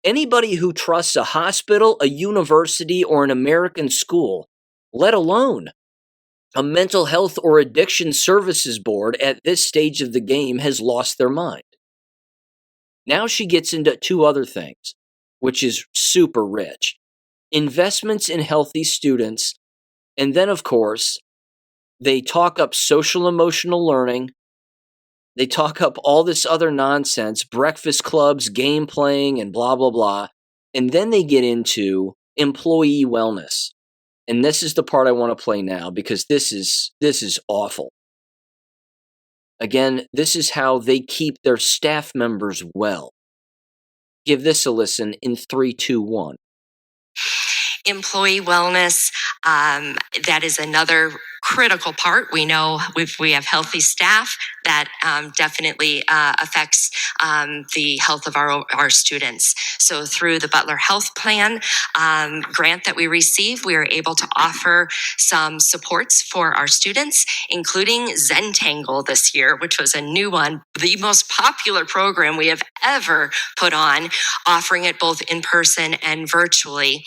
Anybody who trusts a hospital, a university, or an American school, let alone a mental health or addiction services board at this stage of the game, has lost their mind. Now she gets into 2 other things, which is super rich. Investments in healthy students, and then, of course, they talk up social emotional learning. They talk up all this other nonsense, breakfast clubs, game playing, and blah, blah, blah. And then they get into employee wellness. And this is the part I want to play now, because this is awful. Again, this is how they keep their staff members well. Give this a listen in 3, 2, 1. Employee wellness, that is another critical part. We know if we have healthy staff, that definitely affects the health of our students. So through the Butler Health Plan grant that we receive, we are able to offer some supports for our students, including Zentangle this year, which was a new one, the most popular program we have ever put on, offering it both in person and virtually.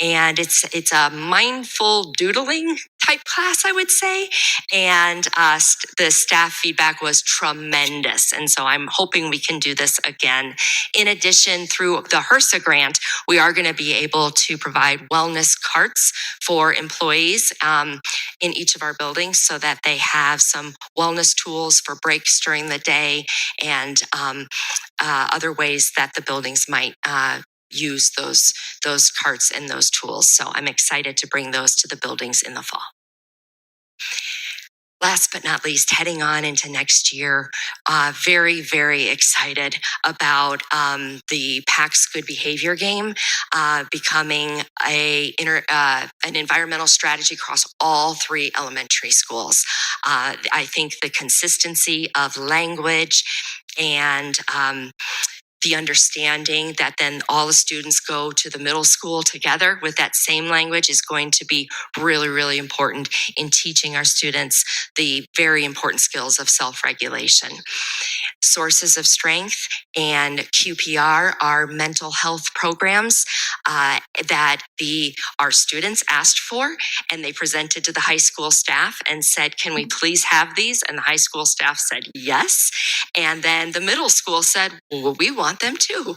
And it's a mindful doodling type class, I would say. And the staff feedback was tremendous. And so I'm hoping we can do this again. In addition, through the HRSA grant, we are going to be able to provide wellness carts for employees in each of our buildings so that they have some wellness tools for breaks during the day and other ways that the buildings might use those carts and those tools. So I'm excited to bring those to the buildings in the fall. Last but not least, heading on into next year, very, very excited about the PAX Good Behavior game becoming an environmental strategy across all 3 elementary schools. I think the consistency of language and the understanding that then all the students go to the middle school together with that same language is going to be really, really important in teaching our students the very important skills of self-regulation. Sources of Strength and QPR are mental health programs that our students asked for, and they presented to the high school staff and said, can we please have these? And the high school staff said yes. And then the middle school said, well, we want them too.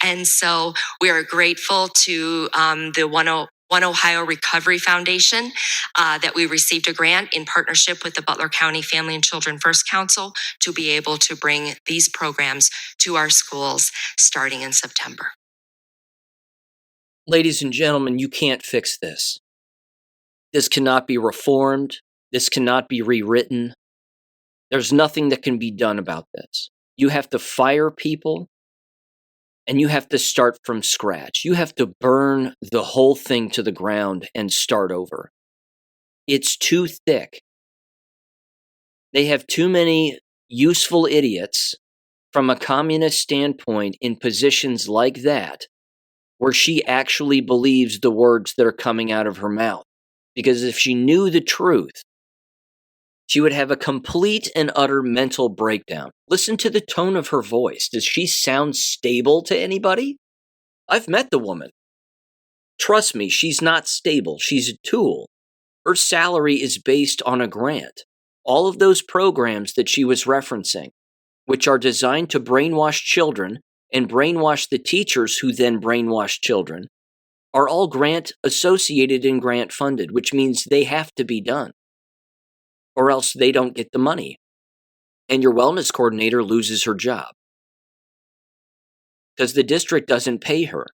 And so we are grateful to the One Ohio Recovery Foundation that we received a grant in partnership with the Butler County Family and Children First Council to be able to bring these programs to our schools starting in September. Ladies and gentlemen, you can't fix this. This cannot be reformed. This cannot be rewritten. There's nothing that can be done about this. You have to fire people, and you have to start from scratch. You have to burn the whole thing to the ground and start over. It's too thick. They have too many useful idiots from a communist standpoint in positions like that, where she actually believes the words that are coming out of her mouth. Because if she knew the truth, she would have a complete and utter mental breakdown. Listen to the tone of her voice. Does she sound stable to anybody? I've met the woman. Trust me, she's not stable. She's a tool. Her salary is based on a grant. All of those programs that she was referencing, which are designed to brainwash children and brainwash the teachers who then brainwash children are all grant associated and grant funded, which means they have to be done, or else they don't get the money. And your wellness coordinator loses her job because the district doesn't pay her.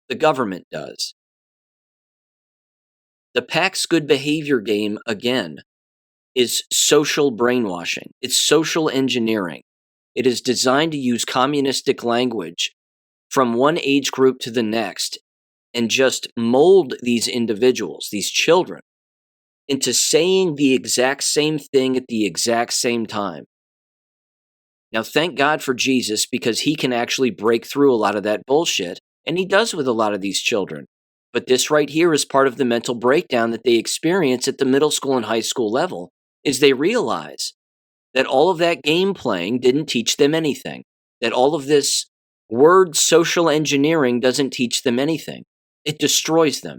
The government does. The PAC's good behavior game, again, is social brainwashing. It's social engineering. It is designed to use communistic language from one age group to the next and just mold these individuals, these children, into saying the exact same thing at the exact same time. Now, thank God for Jesus, because he can actually break through a lot of that bullshit, and he does with a lot of these children. But this right here is part of the mental breakdown that they experience at the middle school and high school level, is they realize that all of that game playing didn't teach them anything, that all of this word social engineering doesn't teach them anything. It destroys them,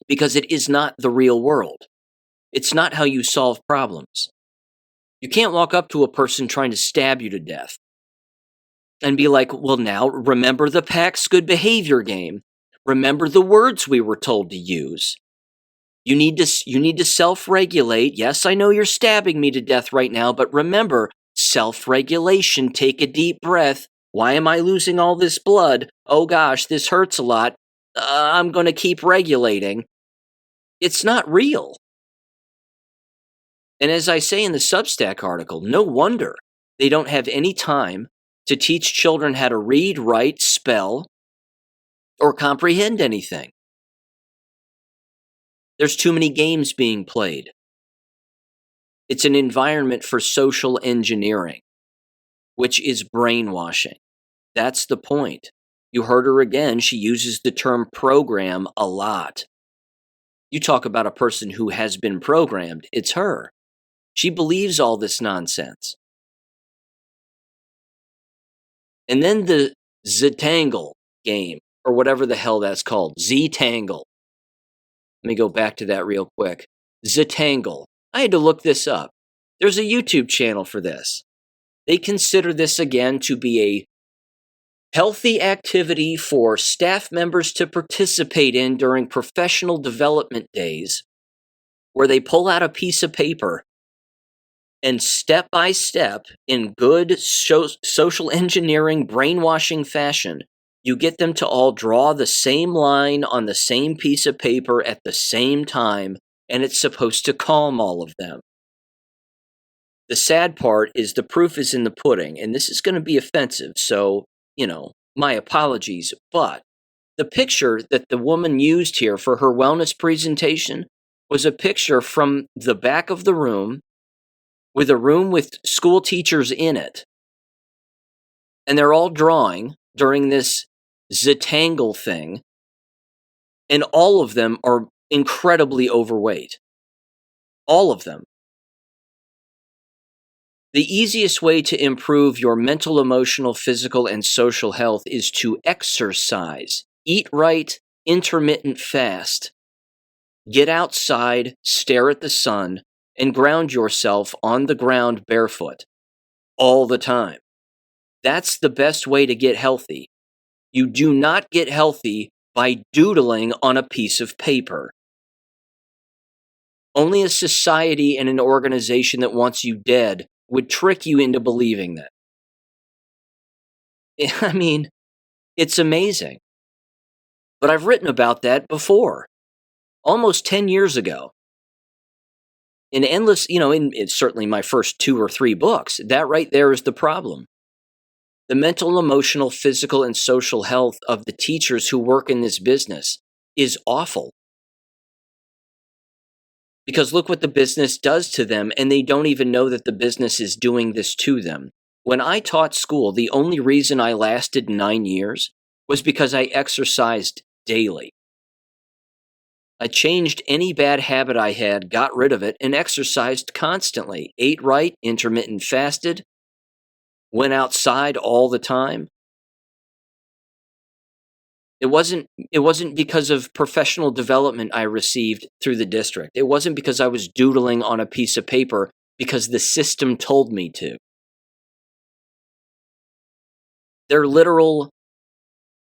because it is not the real world. It's not how you solve problems. You can't walk up to a person trying to stab you to death and be like, well, now remember the PAC's good behavior game. Remember the words we were told to use. You need to self-regulate. Yes, I know you're stabbing me to death right now, but remember, self-regulation. Take a deep breath. Why am I losing all this blood? Oh gosh, this hurts a lot. I'm going to keep regulating. It's not real. And as I say in the Substack article, no wonder they don't have any time to teach children how to read, write, spell, or comprehend anything. There's too many games being played. It's an environment for social engineering, which is brainwashing. That's the point. You heard her again. She uses the term program a lot. You talk about a person who has been programmed. It's her. She believes all this nonsense. And then the Z-Tangle game, or whatever the hell that's called, Z-Tangle. Let me go back to that real quick. Z-Tangle. I had to look this up. There's a YouTube channel for this. They consider this again to be a healthy activity for staff members to participate in during professional development days, where they pull out a piece of paper and step by step, in good social engineering, brainwashing fashion, you get them to all draw the same line on the same piece of paper at the same time, and it's supposed to calm all of them. The sad part is the proof is in the pudding, and this is going to be offensive, so, my apologies, but the picture that the woman used here for her wellness presentation was a picture from the back of the room, with a room with school teachers in it. And they're all drawing during this Z-Tangle thing, and all of them are incredibly overweight. All of them. The easiest way to improve your mental, emotional, physical, and social health is to exercise. Eat right, intermittent fast. Get outside, stare at the sun, and ground yourself on the ground barefoot all the time. That's the best way to get healthy. You do not get healthy by doodling on a piece of paper. Only a society and an organization that wants you dead would trick you into believing that. I mean, it's amazing. But I've written about that before, almost 10 years ago. In endless, it's certainly my first 2 or 3 books. That right there is the problem. The mental, emotional, physical, and social health of the teachers who work in this business is awful. Because look what the business does to them, and they don't even know that the business is doing this to them. When I taught school, the only reason I lasted 9 years was because I exercised daily. I changed any bad habit I had, got rid of it, and exercised constantly. Ate right, intermittent fasted, went outside all the time. It wasn't because of professional development I received through the district. It wasn't because I was doodling on a piece of paper because the system told me to. Their literal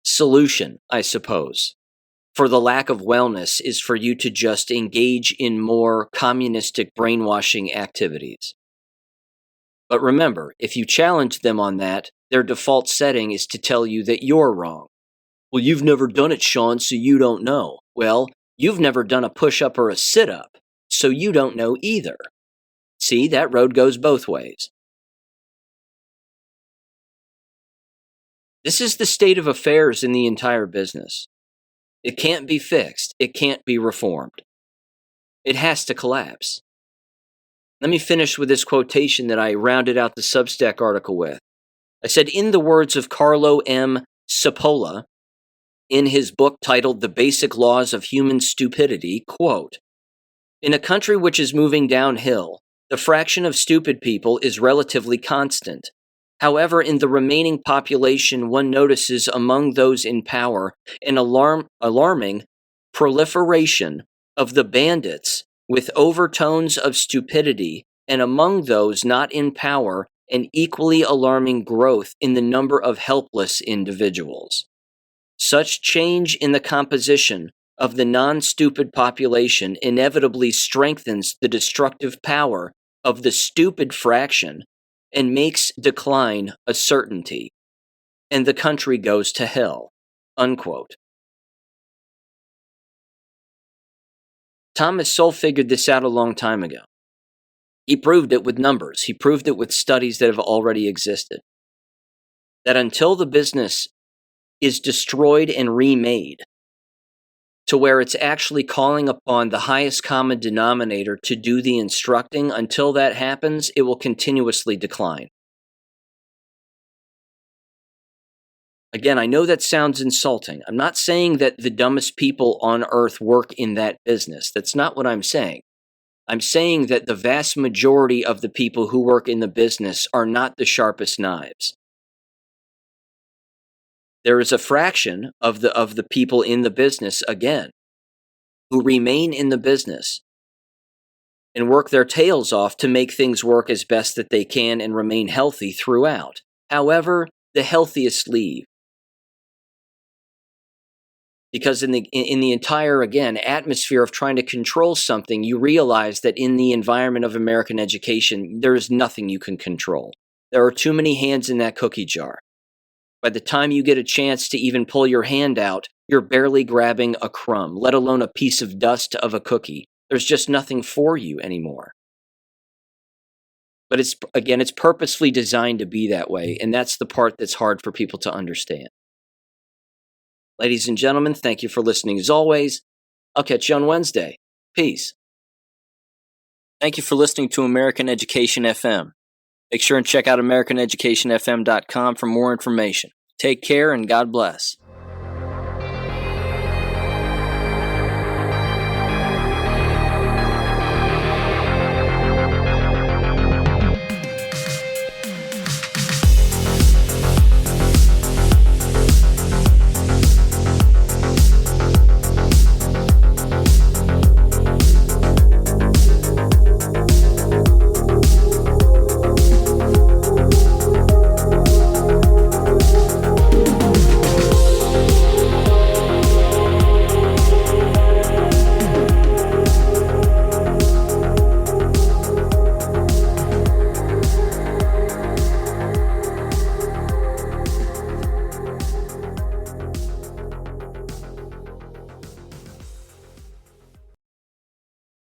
solution, I suppose, for the lack of wellness is for you to just engage in more communistic brainwashing activities. But remember, if you challenge them on that, their default setting is to tell you that you're wrong. Well, you've never done it, Sean, so you don't know. Well, you've never done a push-up or a sit-up, so you don't know either. See, that road goes both ways. This is the state of affairs in the entire business. It can't be fixed. It can't be reformed. It has to collapse. Let me finish with this quotation that I rounded out the Substack article with. I said, in the words of Carlo M. Cipolla, in his book titled The Basic Laws of Human Stupidity, quote, in a country which is moving downhill, the fraction of stupid people is relatively constant. However, in the remaining population, one notices among those in power an alarming proliferation of the bandits with overtones of stupidity, and among those not in power, an equally alarming growth in the number of helpless individuals. Such change in the composition of the non-stupid population inevitably strengthens the destructive power of the stupid fraction and makes decline a certainty, and the country goes to hell, unquote. Thomas Sowell figured this out a long time ago. He proved it with numbers. He proved it with studies that have already existed. That until the business is destroyed and remade to where it's actually calling upon the highest common denominator to do the instructing, until that happens, it will continuously decline. Again, I know that sounds insulting. I'm not saying that the dumbest people on earth work in that business. That's not what I'm saying. I'm saying that the vast majority of the people who work in the business are not the sharpest knives. There is a fraction of the people in the business, again, who remain in the business and work their tails off to make things work as best that they can and remain healthy throughout. However, the healthiest leave. Because in the entire, again, atmosphere of trying to control something, you realize that in the environment of American education, there is nothing you can control. There are too many hands in that cookie jar. By the time you get a chance to even pull your hand out, you're barely grabbing a crumb, let alone a piece of dust of a cookie. There's just nothing for you anymore. But it's purposefully designed to be that way, and that's the part that's hard for people to understand. Ladies and gentlemen, thank you for listening as always. I'll catch you on Wednesday. Peace. Thank you for listening to American Education FM. Make sure and check out AmericanEducationFM.com for more information. Take care and God bless.